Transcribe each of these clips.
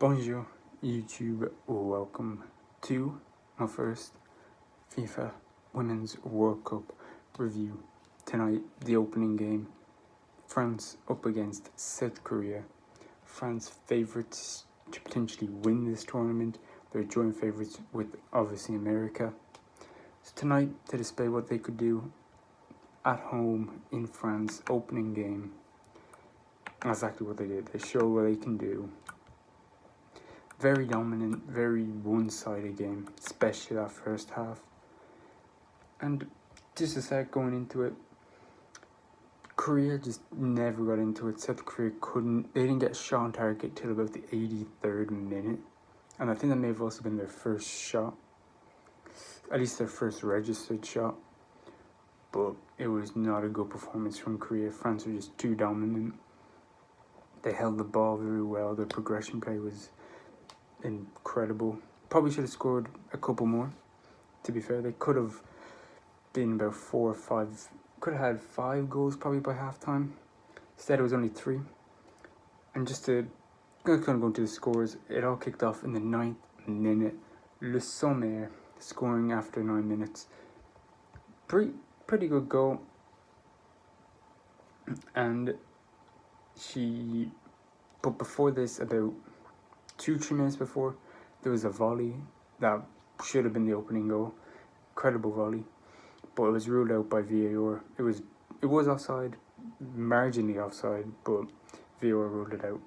Bonjour YouTube, welcome to my first FIFA Women's World Cup review. Tonight, the opening game, France up against South Korea. France favourites to potentially win this tournament. They're joint favourites with obviously America. So tonight, to display what they could do at home in France, opening game. Exactly what they did. They show what they can do. Very dominant, very one-sided game, especially that first half. And just to start going into it, Korea just never got into it. South Korea they didn't get a shot on target till about the 83rd minute. And I think that may have also been their first shot, at least their first registered shot. But it was not a good performance from Korea. France were just too dominant. They held the ball very well. Their progression play was incredible. Probably should have scored a couple more, to be fair. They could have been about 4 or 5, could have had 5 goals probably by half time. Instead it was only 3. And just to kind of go into the scores, it all kicked off in the 9th minute. Le Sommer scoring after 9 minutes. Pretty good goal. And but before this, about 2-3 minutes before, there was a volley that should have been the opening goal. Incredible volley, but it was ruled out by VAR. It was offside, marginally offside, but VAR ruled it out.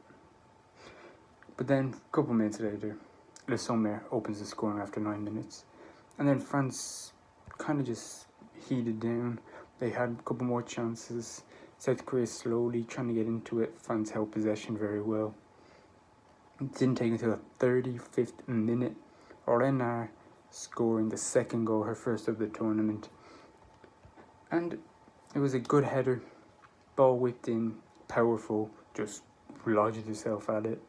But then a couple minutes later, Le Sommer opens the scoring after 9 minutes, and then France kind of just heated down. They had a couple more chances. South Korea slowly trying to get into it. France held possession very well. It didn't take until the 35th minute. Renard scoring the second goal, her first of the tournament. And it was a good header. Ball whipped in, powerful, just lodged herself at it.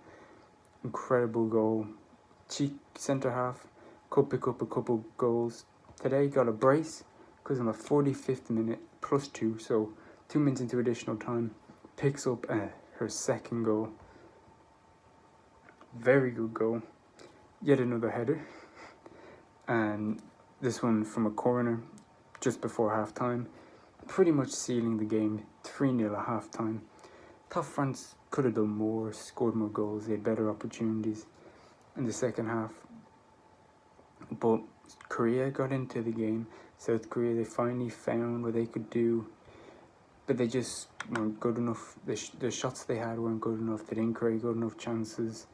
Incredible goal. Cheek centre half, could pick up a couple goals. Today got a brace because in the 45th minute, +2, so 2 minutes into additional time, picks up her second goal. Very good goal. Yet another header. And this one from a corner just before half time. Pretty much sealing the game 3-0 at half time. Thought France could have done more, scored more goals. They had better opportunities in the second half. But Korea got into the game. South Korea, they finally found what they could do. But they just weren't good enough. The shots they had weren't good enough. They didn't create good enough chances.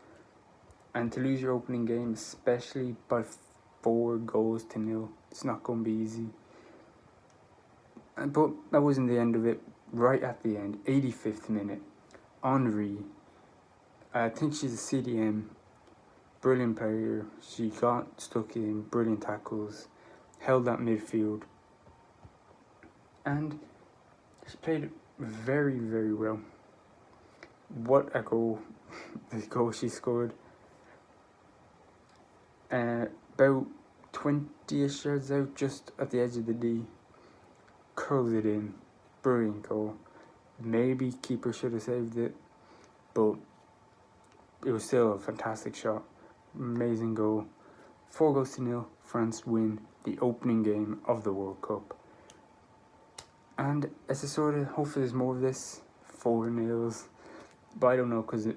And to lose your opening game, especially by 4-0, it's not going to be easy. But that wasn't the end of it. Right at the end, 85th minute, Henri, I think she's a CDM, brilliant player. She got stuck in, brilliant tackles, held that midfield. And she played very, very well. What a goal. The goal she scored. About 20-ish yards out, just at the edge of the D. Curls it in. Brilliant goal. Maybe keeper should have saved it, but it was still a fantastic shot. Amazing goal. 4-0. France win the opening game of the World Cup. And it's a sort of, hopefully there's more of this, 4-0. But I don't know, because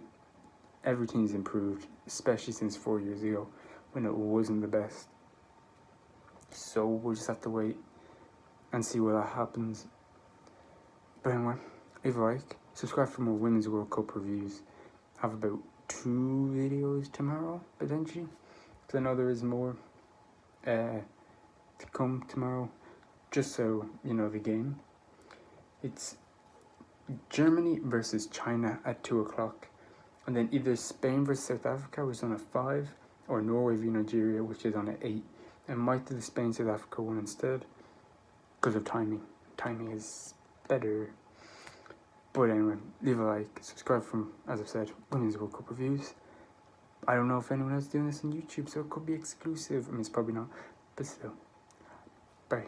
everything's improved, especially since 4 years ago, when it wasn't the best. So we'll just have to wait and see what that happens. But anyway, leave a like, subscribe for more Women's World Cup reviews. I have about 2 videos tomorrow, potentially, because I know there is more to come tomorrow. Just so you know the game. It's Germany versus China at 2 o'clock. And then either Spain versus South Africa, which is on at 5, or Norway v Nigeria, which is on at 8. And might do the Spain-South Africa one instead, because of timing. Timing is better. But anyway, leave a like, subscribe from, as I've said, Women's World Cup reviews. I don't know if anyone else is doing this on YouTube, so it could be exclusive. I mean, it's probably not, but still. Bye.